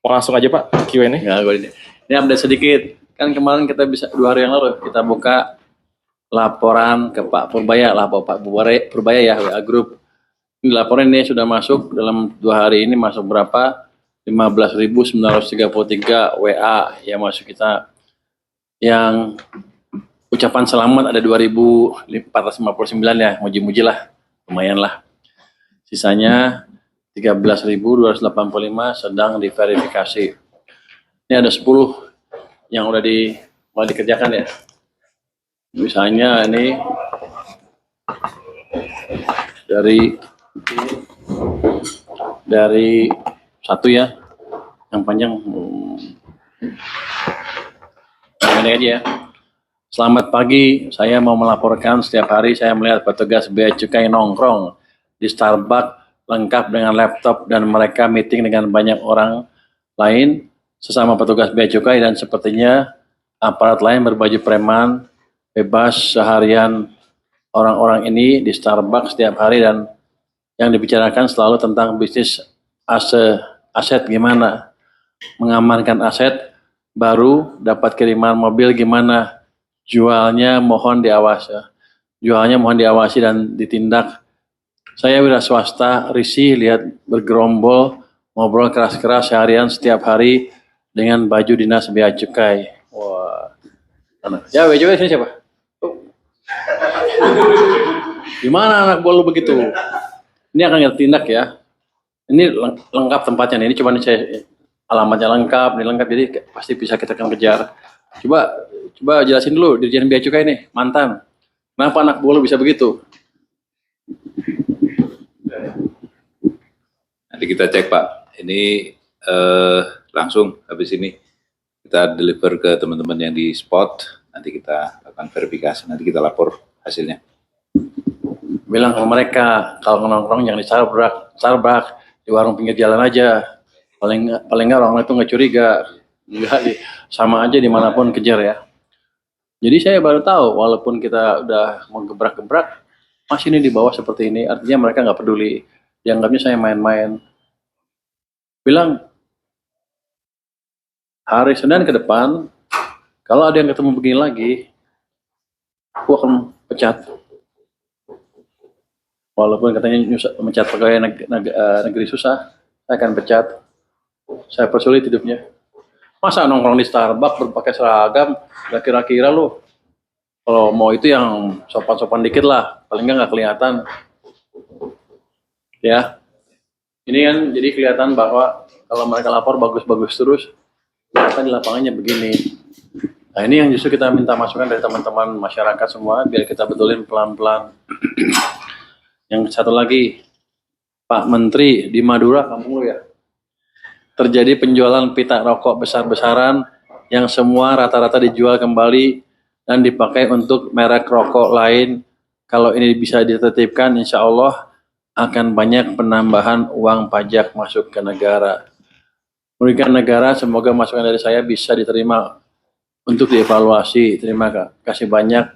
Langsung aja Pak, Q&A. Ya, ini update sedikit. Kan kemarin kita bisa 2 hari yang lalu kita buka laporan ke Pak Purbaya, Pak Purbaya ya, WA Group. Ini laporan ini sudah masuk dalam 2 hari ini masuk berapa? 15.933 WA yang masuk kita. Yang ucapan selamat ada 2.459 ya, muji-muji lah, lumayan lah. Sisanya 13.285 sedang diverifikasi. Ini ada 10 yang udah mulai dikerjakan ya. Misalnya ini dari satu ya, yang panjang ini aja ya. Selamat pagi, saya mau melaporkan setiap hari saya melihat petugas bea cukai nongkrong di Starbucks lengkap dengan laptop dan mereka meeting dengan banyak orang lain sesama petugas bea cukai dan sepertinya aparat lain berbaju preman bebas seharian. Orang-orang ini di Starbucks setiap hari dan yang dibicarakan selalu tentang bisnis aset gimana, mengamankan aset baru, dapat kiriman mobil gimana, jualnya mohon diawasi dan ditindak. Saya wira swasta risih lihat bergerombol ngobrol keras-keras seharian setiap hari dengan baju dinas bea cukai. Wah, ya bea cukai sini siapa? Gimana anak buah lu begitu? Ini akan kita tindak ya. Ini lengkap tempatnya nih. Ini cuma saya alamatnya lengkap, ini lengkap, jadi pasti bisa kita akan kejar. Coba jelasin dulu Dirjen Bea Cukai nih, mantan. Kenapa anak buah lu bisa begitu? Nanti kita cek Pak. Ini langsung habis ini kita deliver ke teman-teman yang di spot. Nanti kita lakukan verifikasi. Nanti kita lapor hasilnya. Bilang ke mereka kalau nongkrong jangan di Starbucks di warung pinggir jalan aja. Paling nggak orang itu nggak curiga. Enggak, sama aja dimanapun kejar ya. Jadi saya baru tahu walaupun kita udah mau gebrak-gebrak masih ini di bawah seperti ini. Artinya mereka nggak peduli. Dianggapnya saya main-main. Bilang hari Senin ke depan kalau ada yang ketemu begini lagi, aku akan pecat. Walaupun katanya mecat pegawai negeri susah, saya akan pecat. Saya persulit hidupnya. Masa nongkrong di Starbucks berpakai seragam, gak kira-kira lu. Kalau mau itu yang sopan-sopan dikit lah, paling nggak kelihatan. Ya, ini kan jadi kelihatan bahwa kalau mereka lapor bagus-bagus terus, ternyata di lapangannya begini. Nah ini yang justru kita minta masukan dari teman-teman masyarakat semua, biar kita betulin pelan-pelan. Yang satu lagi, Pak Menteri di Madura, kampung lu ya, terjadi penjualan pita rokok besar-besaran yang semua rata-rata dijual kembali dan dipakai untuk merek rokok lain. Kalau ini bisa ditertibkan, insya Allah akan banyak penambahan uang pajak masuk ke negara. Merugikan negara, semoga masukan dari saya bisa diterima untuk dievaluasi. Terima kasih banyak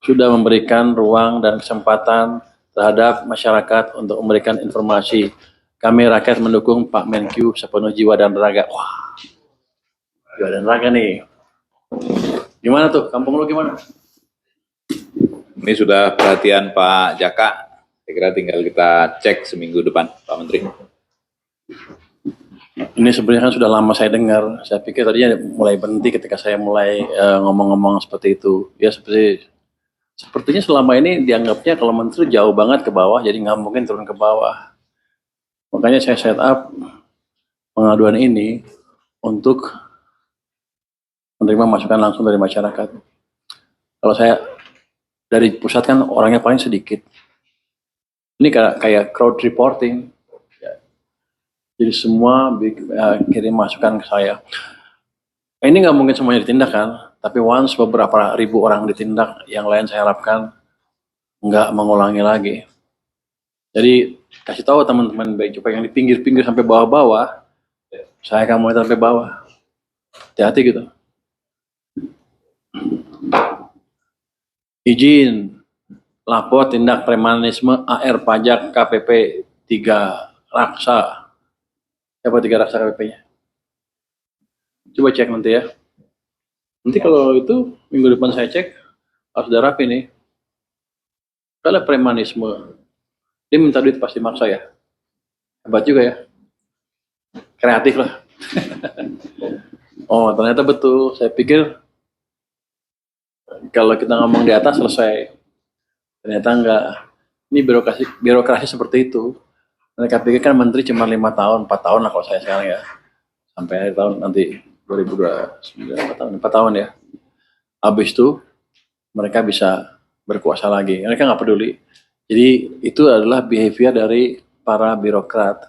sudah memberikan ruang dan kesempatan terhadap masyarakat untuk memberikan informasi. Kami rakyat mendukung Pak Menkyu sepenuh jiwa dan raga. Wah, jiwa dan raga nih. Gimana tuh? Kampung lu gimana? Ini sudah perhatian Pak Jaka. Saya kira tinggal kita cek seminggu depan, Pak Menteri. Ini sebenarnya kan sudah lama saya dengar. Saya pikir tadinya mulai berhenti ketika saya mulai ngomong-ngomong seperti itu. Ya sepertinya selama ini dianggapnya kalau menteri jauh banget ke bawah, jadi nggak mungkin turun ke bawah. Makanya saya set up pengaduan ini untuk menerima masukan langsung dari masyarakat. Kalau saya dari pusat kan orangnya paling sedikit. Ini kayak crowd reporting. Ya. Jadi semua kirim masukan ke saya. Ini nggak mungkin semuanya ditindak kan, tapi once beberapa ribu orang ditindak, yang lain saya harapkan nggak mengulangi lagi. Jadi kasih tahu teman-teman bea cukai yang di pinggir-pinggir sampai bawah-bawah, saya akan mulai sampai bawah. Hati-hati gitu. Izin lapor tindak premanisme AR pajak KPP 3 Raksa. Siapa 3 raksa KPP-nya? Coba cek nanti ya. Nanti kalau itu minggu depan saya cek, harus udah rapi nih. Kalau premanisme, dia minta duit pasti maksa ya. Hebat juga ya. Kreatif lah. Oh, ternyata betul. Saya pikir kalau kita ngomong di atas selesai. Ternyata enggak. Ini birokrasi seperti itu. Mereka pikir kan menteri cuma 5 tahun, 4 tahun lah kalau saya sekarang ya. Sampai akhir tahun nanti 2029, 4 tahun ya. Habis itu mereka bisa berkuasa lagi. Mereka nggak peduli. Jadi itu adalah behavior dari para birokrat.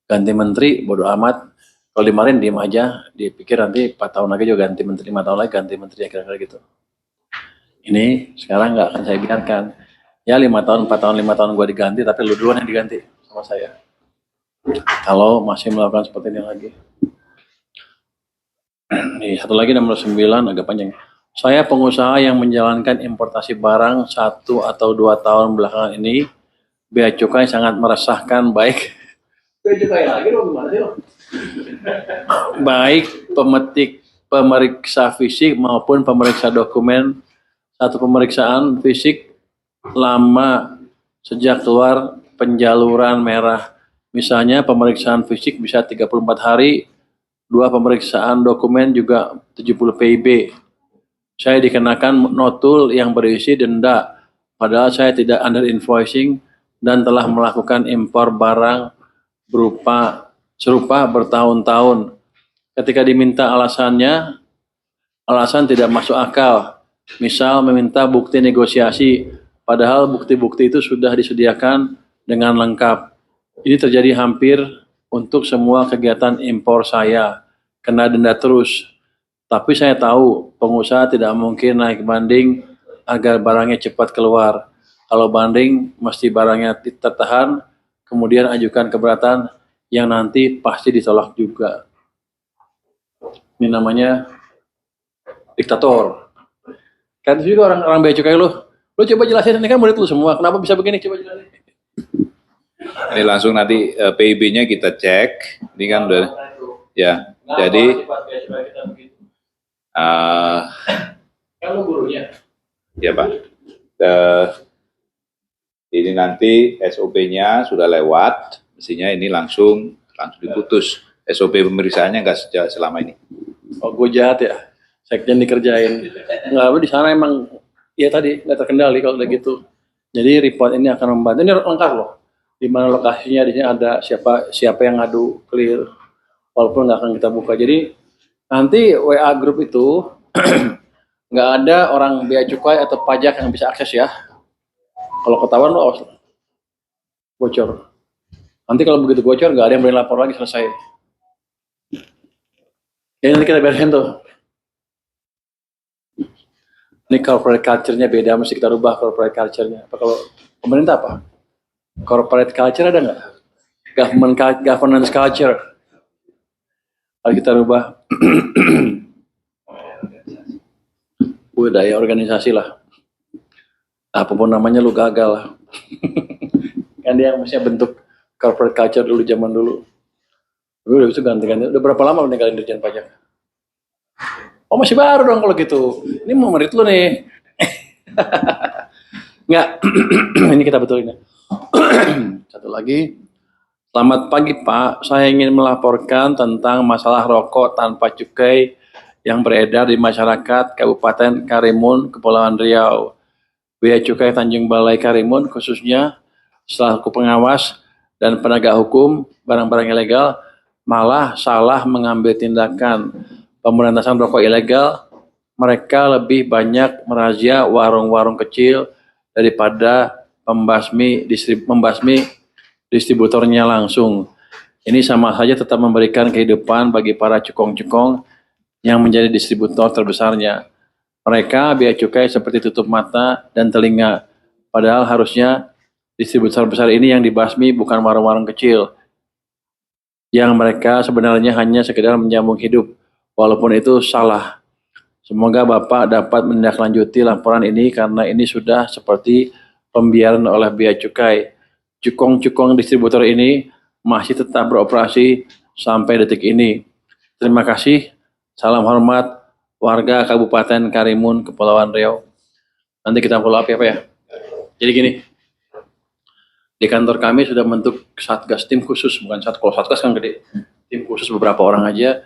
Ganti menteri, bodoh amat. Kalau dimarahin diem aja, dipikir nanti 4 tahun lagi juga ganti menteri, 5 tahun lagi ganti menteri, ya kira-kira gitu. Ini sekarang nggak akan saya biarkan. Ya 5 tahun, 4 tahun, 5 tahun gue diganti, tapi lu duluan yang diganti sama saya. Kalau masih melakukan seperti ini lagi. Nih, satu lagi nomor 9, agak panjang. Saya pengusaha yang menjalankan importasi barang 1 atau 2 tahun belakangan ini, bea cukai sangat meresahkan baik. Bea cukai lagi dong, gimana sih lo? Baik pemeriksa fisik maupun pemeriksa dokumen. Satu pemeriksaan fisik lama sejak keluar penjaluran merah. Misalnya pemeriksaan fisik bisa 34 hari, 2 pemeriksaan dokumen juga 70 PIB. Saya dikenakan notul yang berisi denda, padahal saya tidak under invoicing dan telah melakukan impor barang berupa serupa bertahun-tahun. Ketika diminta alasannya, alasan tidak masuk akal. Misal meminta bukti negosiasi, padahal bukti-bukti itu sudah disediakan dengan lengkap. Ini terjadi hampir untuk semua kegiatan impor saya, kena denda terus. Tapi saya tahu pengusaha tidak mungkin naik banding agar barangnya cepat keluar. Kalau banding, mesti barangnya tertahan, kemudian ajukan keberatan yang nanti pasti ditolak juga. Ini namanya diktator. Kan itu juga orang bea cukai lu. Lu coba jelasin, ini kan murid lu semua. Kenapa bisa begini? Coba jelasin. Ini langsung nanti PIB-nya kita cek. Ini kan udah ya. Jadi kan lu gurunya. ya Pak. Ini nanti SOP-nya sudah lewat. Mestinya ini langsung diputus. SOP pemeriksaannya nggak sejak selama ini. Oh, gue jahat ya. Sekjen dikerjain. Nggak, di sana emang ya tadi nggak terkendali kalau udah gitu. Jadi report ini akan membantu. Ini lengkap loh. Di mana lokasinya, di sini ada siapa yang ngadu, clear. Walaupun nggak akan kita buka. Jadi nanti WA group itu nggak ada orang bea cukai atau pajak yang bisa akses ya. Kalau ketahuan lo awas bocor. Nanti kalau begitu bocor nggak ada yang boleh lapor lagi, selesai. Ya nanti kita beresin tuh. Ini corporate culture-nya beda, mesti kita rubah corporate culture-nya. Apa kalau pemerintah apa? Corporate culture ada nggak? Governance culture. Kalau kita rubah budaya organisasi lah. Apapun namanya lu gagal lah. Kan dia mestinya bentuk corporate culture dulu, zaman dulu. Udah bisa ganti-ganti. Udah berapa lama lu ninggalin Dirjen Pajak? Oh masih baru dong kalau gitu. Ini mau merit lu nih. Enggak. Ini kita betulin ya. Satu lagi. Selamat pagi Pak. Saya ingin melaporkan tentang masalah rokok tanpa cukai yang beredar di masyarakat Kabupaten Karimun, Kepulauan Riau. Bea Cukai Tanjung Balai Karimun khususnya selaku pengawas dan penegak hukum barang-barang ilegal malah salah mengambil tindakan pemberantasan rokok ilegal. Mereka lebih banyak merazia warung-warung kecil daripada membasmi distributornya langsung. Ini sama saja tetap memberikan kehidupan bagi para cukong-cukong yang menjadi distributor terbesarnya. Mereka bea cukai seperti tutup mata dan telinga. Padahal harusnya distributor besar ini yang dibasmi, bukan warung-warung kecil. Yang mereka sebenarnya hanya sekedar menyambung hidup. Walaupun itu salah. Semoga Bapak dapat menindaklanjuti laporan ini karena ini sudah seperti pembiaran oleh bea cukai. Cukong-cukong distributor ini masih tetap beroperasi sampai detik ini. Terima kasih. Salam hormat warga Kabupaten Karimun, Kepulauan Riau. Nanti kita follow up ya Pak ya. Jadi gini, di kantor kami sudah membentuk satgas tim khusus, bukan satgas, kalau satgas kan gede. Tim khusus beberapa orang aja